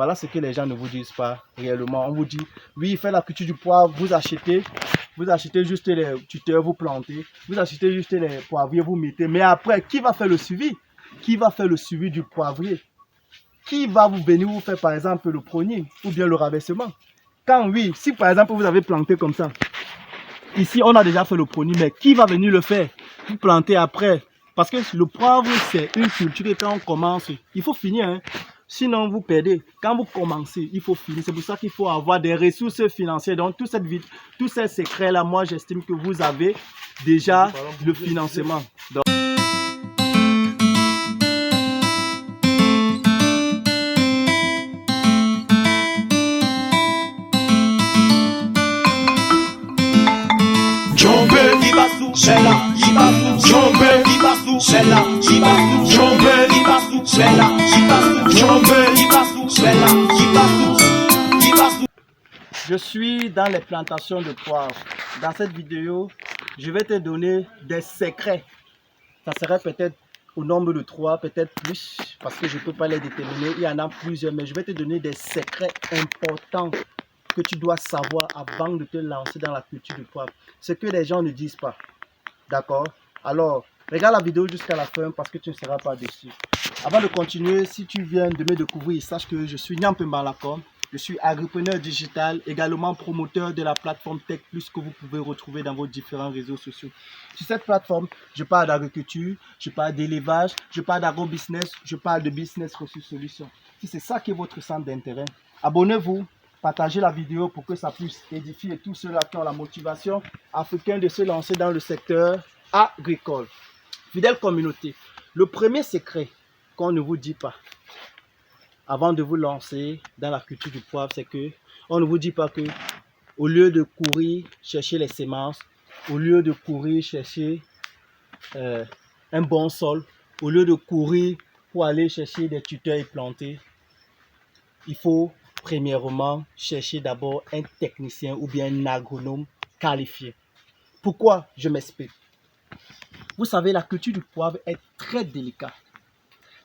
Voilà ce que les gens ne vous disent pas réellement. On vous dit, oui, faites la culture du poivre, vous achetez juste les tuteurs, vous plantez, vous achetez juste les poivriers, vous mettez. Mais après, qui va faire le suivi? Qui va faire le suivi du poivrier? Qui va vous venir vous faire par exemple le pruning ou bien le rabaissement? Quand oui, si par exemple vous avez planté comme ça, ici on a déjà fait le pruning, mais qui va venir le faire? Vous plantez après. Parce que le poivre, c'est une culture et quand on commence, il faut finir. Hein. Sinon, vous perdez. Quand vous commencez, il faut finir. C'est pour ça qu'il faut avoir des ressources financières. Donc, tous ces secrets-là, moi, j'estime que vous avez déjà le financement. Donc, je suis dans les plantations de poivre. Dans cette vidéo, je vais te donner des secrets. Ça serait peut-être au nombre de 3, peut-être plus, parce que je ne peux pas les déterminer. Il y en a plusieurs, mais je vais te donner des secrets importants que tu dois savoir avant de te lancer dans la culture du poivre. Ce que les gens ne disent pas. D'accord? Alors, regarde la vidéo jusqu'à la fin parce que tu ne seras pas déçu. Avant de continuer, si tu viens de me découvrir, sache que je suis Niampé Malacom. Je suis agripreneur digital, également promoteur de la plateforme Tech Plus que vous pouvez retrouver dans vos différents réseaux sociaux. Sur cette plateforme, je parle d'agriculture, je parle d'élevage, je parle d'agro-business, je parle de business ressources solutions. Si c'est ça qui est votre centre d'intérêt, abonnez-vous, partagez la vidéo pour que ça puisse édifier tous ceux-là qui ont la motivation africaine de se lancer dans le secteur agricole. Fidèle communauté, le premier secret qu'on ne vous dit pas avant de vous lancer dans la culture du poivre, c'est que on ne vous dit pas que au lieu de courir chercher les semences, au lieu de courir chercher un bon sol, au lieu de courir pour aller chercher des tuteurs et planter, il faut premièrement chercher d'abord un technicien ou bien un agronome qualifié. Pourquoi? Je m'explique. Vous savez, la culture du poivre est très délicate.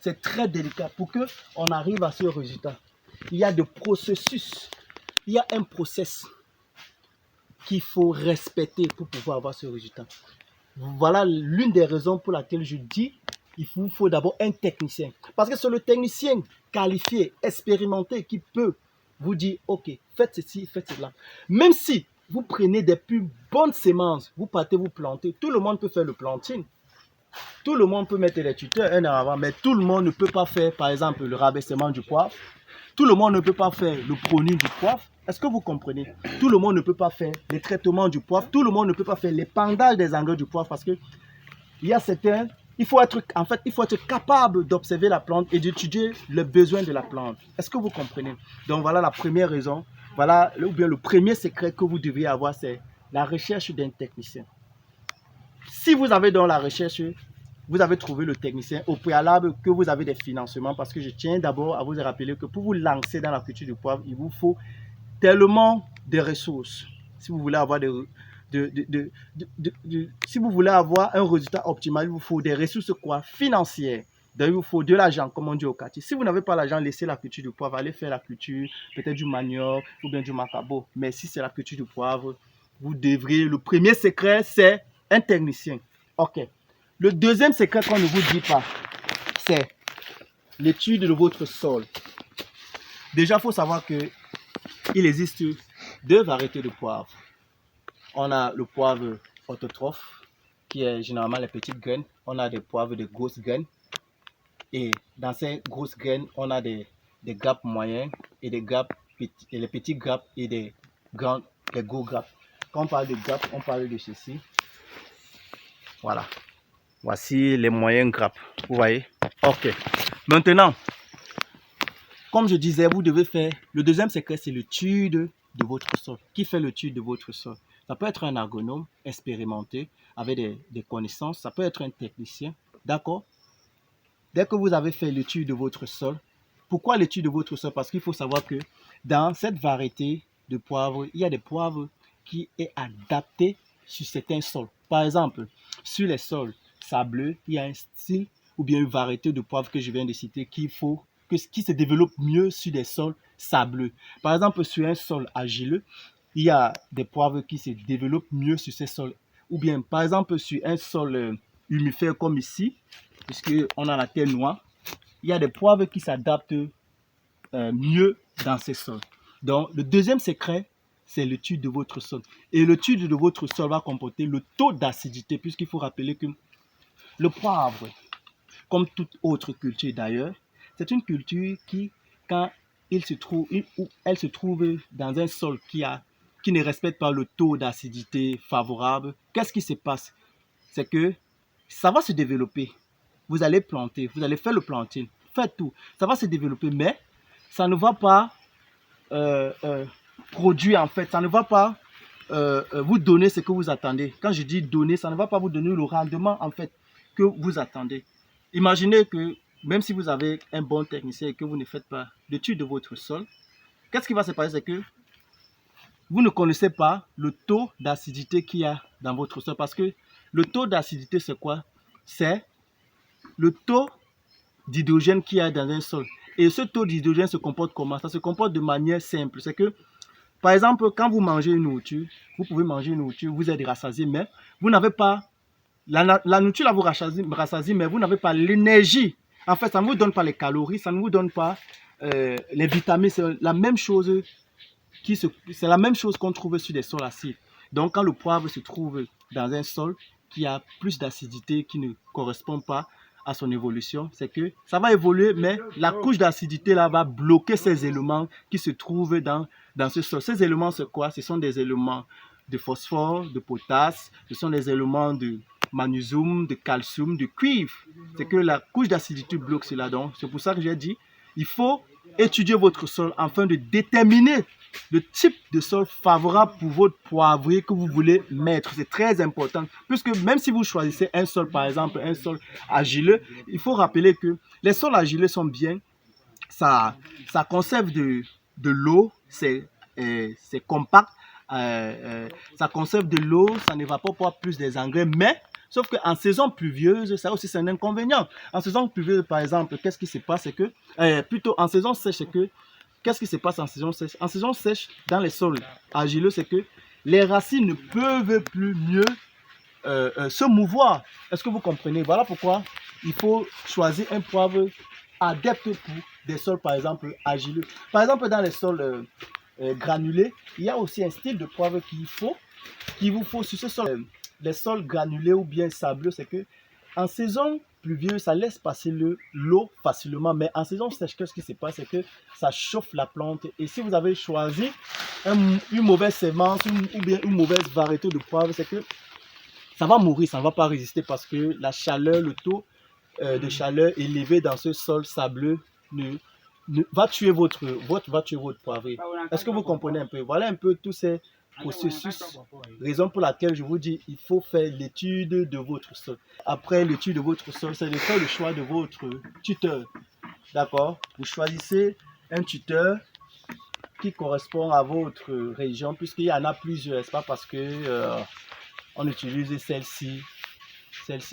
C'est très délicat pour qu'on arrive à ce résultat. Il y a des processus, il y a un process qu'il faut respecter pour pouvoir avoir ce résultat. Voilà l'une des raisons pour laquelle je dis il vous faut d'abord un technicien. Parce que c'est le technicien qualifié, expérimenté qui peut vous dire, ok, faites ceci, faites cela. Même si vous prenez des plus bonnes semences, vous partez vous planter, tout le monde peut faire le planting. Tout le monde peut mettre les tuteurs un an avant, mais tout le monde ne peut pas faire, par exemple, le rabaissement du poivre. Tout le monde ne peut pas faire le pruning du poivre. Est-ce que vous comprenez? Tout le monde ne peut pas faire les traitements du poivre. Tout le monde ne peut pas faire l'épandage des engrais du poivre parce que il y a certains, il faut être capable d'observer la plante et d'étudier les besoins de la plante. Est-ce que vous comprenez? Donc voilà la première raison. Voilà, ou bien le premier secret que vous devriez avoir, c'est la recherche d'un technicien. Si vous avez dans la recherche, vous avez trouvé le technicien au préalable que vous avez des financements parce que je tiens d'abord à vous rappeler que pour vous lancer dans la culture du poivre, il vous faut tellement de ressources. Si vous voulez avoir si vous voulez avoir un résultat optimal, il vous faut des ressources quoi? Financières. Donc, il vous faut de l'argent, comme on dit au quartier. Si vous n'avez pas l'argent, laissez la culture du poivre, allez faire la culture, peut-être du manioc ou bien du macabo. Mais si c'est la culture du poivre, vous devriez, le premier secret, c'est un technicien. Ok. Le deuxième secret qu'on ne vous dit pas, c'est l'étude de votre sol. Déjà, il faut savoir qu'il existe deux variétés de poivre. On a le poivre autotrophe, qui est généralement les petites graines. On a des poivres de grosses graines. Et dans ces grosses graines, on a des grappes moyennes et des grappes petites, et les petites grappes et des gros grappes. Quand on parle de grappes, on parle de ceci. Voilà. Voici les moyennes grappes. Vous voyez? Ok. Maintenant, comme je disais, vous devez faire... Le deuxième secret, c'est l'étude de votre sol. Qui fait l'étude de votre sol? Ça peut être un agronome expérimenté avec des connaissances. Ça peut être un technicien. D'accord? Dès que vous avez fait l'étude de votre sol, pourquoi l'étude de votre sol? Parce qu'il faut savoir que dans cette variété de poivre, il y a des poivres qui sont adaptés sur certains sols. Par exemple, sur les sols sableux, il y a un style ou bien une variété de poivre que je viens de citer que qui se développe mieux sur des sols sableux. Par exemple, sur un sol argileux, il y a des poivres qui se développent mieux sur ces sols. Ou bien, par exemple, sur un sol humifère comme ici, puisqu'on a la terre noire, il y a des poivres qui s'adaptent mieux dans ces sols. Donc, le deuxième secret, c'est l'étude de votre sol. Et l'étude de votre sol va comporter le taux d'acidité, puisqu'il faut rappeler que le poivre, comme toute autre culture d'ailleurs, c'est une culture qui, quand elle se trouve dans un sol qui ne respecte pas le taux d'acidité favorable, qu'est-ce qui se passe? C'est que ça va se développer. Vous allez planter, vous allez faire le planting, faites tout. Ça va se développer, mais ça ne va pas produire en fait, ça ne va pas vous donner ce que vous attendez. Quand je dis donner, ça ne va pas vous donner le rendement en fait que vous attendez. Imaginez que même si vous avez un bon technicien et que vous ne faites pas l'étude de votre sol, qu'est-ce qui va se passer? C'est que vous ne connaissez pas le taux d'acidité qu'il y a dans votre sol. Parce que le taux d'acidité, c'est quoi? C'est le taux d'hydrogène qu'il y a dans un sol. Et ce taux d'hydrogène se comporte comment? Ça se comporte de manière simple. C'est que, par exemple, quand vous mangez une nourriture, vous pouvez manger une nourriture, vous êtes rassasié, mais vous n'avez pas... La nourriture là vous rassasie, mais vous n'avez pas l'énergie. En fait, ça ne vous donne pas les calories, ça ne vous donne pas les vitamines. C'est la même chose qu'on trouve sur des sols acides. Donc, quand le poivre se trouve dans un sol qui a plus d'acidité, qui ne correspond pas à son évolution, c'est que ça va évoluer, mais la couche d'acidité là va bloquer ces éléments qui se trouvent dans ce sol. Ces éléments, c'est quoi? Ce sont des éléments de phosphore, de potasse, ce sont des éléments de magnésium, de calcium, de cuivre. C'est que la couche d'acidité bloque cela. Donc, c'est pour ça que j'ai dit, il faut étudier votre sol afin de déterminer le type de sol favorable pour votre poivrier que vous voulez mettre. C'est très important, puisque même si vous choisissez un sol, par exemple, un sol argileux, il faut rappeler que les sols argileux sont bien, ça conserve de l'eau, c'est compact, ça conserve de l'eau, ça n'évapore pas plus des engrais, mais sauf qu'en saison pluvieuse, ça aussi c'est un inconvénient. En saison pluvieuse, par exemple, qu'est-ce qui se passe? C'est que, plutôt en saison sèche, c'est que, qu'est-ce qui se passe en saison sèche? En saison sèche, dans les sols argileux, c'est que les racines ne peuvent plus mieux se mouvoir. Est-ce que vous comprenez? Voilà pourquoi il faut choisir un poivre adepte pour des sols, par exemple, argileux. Par exemple, dans les sols granulés, il y a aussi un style de poivre qu'il vous faut sur ce sol. Les sols granulés ou bien sableux, c'est que en saison pluvieuse, ça laisse passer l'eau facilement, mais en saison sèche, qu'est-ce qui se passe? C'est que ça chauffe la plante. Et si vous avez choisi une mauvaise semence ou bien une mauvaise variété de poivre, c'est que ça va mourir, ça ne va pas résister parce que la chaleur, le taux de chaleur élevé dans ce sol sableux va tuer votre poivrier. Est-ce que vous comprenez un peu? Voilà un peu tous ces processus, raison pour laquelle je vous dis, il faut faire l'étude de votre sol. Après l'étude de votre sol, c'est de faire le choix de votre tuteur. D'accord? Vous choisissez un tuteur qui correspond à votre région, puisqu'il y en a plusieurs. Ce n'est pas parce que on utilise celle-ci,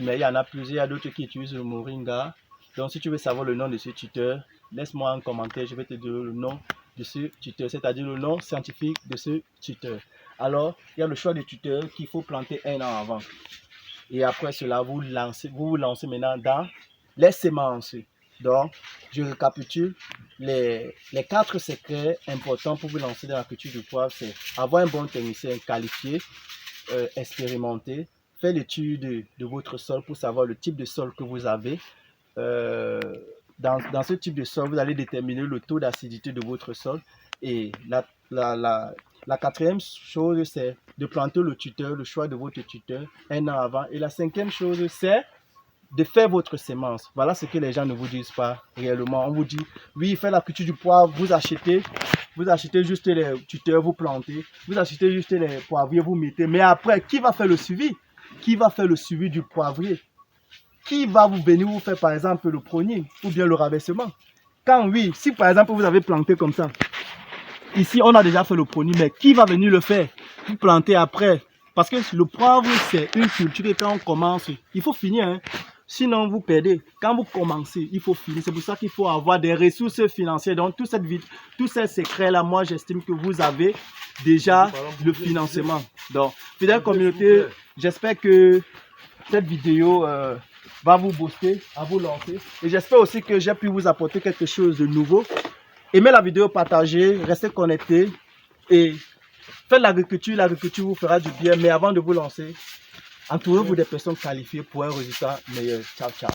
mais il y en a plusieurs. Il y a d'autres qui utilisent le moringa. Donc, si tu veux savoir le nom de ce tuteur, laisse-moi un commentaire, je vais te dire le nom de ce tuteur, c'est-à-dire le nom scientifique de ce tuteur. Alors, il y a le choix de tuteur qu'il faut planter un an avant. Et après cela, vous vous lancez maintenant dans les semences. Donc, je récapitule, les 4 secrets importants pour vous lancer dans la culture du poivre, c'est avoir un bon technicien qualifié, expérimenté, faire l'étude de votre sol pour savoir le type de sol que vous avez. Dans ce type de sol, vous allez déterminer le taux d'acidité de votre sol. Et la 4e chose, c'est de planter le tuteur, le choix de votre tuteur un an avant. Et la 5e chose, c'est de faire votre semence. Voilà ce que les gens ne vous disent pas réellement. On vous dit, oui, faites la culture du poivre, vous achetez juste les tuteurs, vous plantez, vous achetez juste les poivriers, vous mettez. Mais après, qui va faire le suivi? Qui va faire le suivi du poivrier? Qui va vous venir vous faire par exemple le pruning ou bien le rabaissement? Quand oui, si par exemple vous avez planté comme ça, ici on a déjà fait le pruning, mais qui va venir le faire? Vous plantez après. Parce que le poivre c'est une culture et quand on commence, il faut finir. Hein. Sinon, vous perdez. Quand vous commencez, il faut finir. C'est pour ça qu'il faut avoir des ressources financières. Donc, tous ces secrets-là, moi, j'estime que vous avez déjà le financement. Donc, fidèle communauté, j'espère que cette vidéo va vous booster, à vous lancer. Et j'espère aussi que j'ai pu vous apporter quelque chose de nouveau. Aimez la vidéo, partagez, restez connectés et faites l'agriculture. L'agriculture vous fera du bien. Mais avant de vous lancer, entourez-vous des personnes qualifiées pour un résultat meilleur. Ciao, ciao.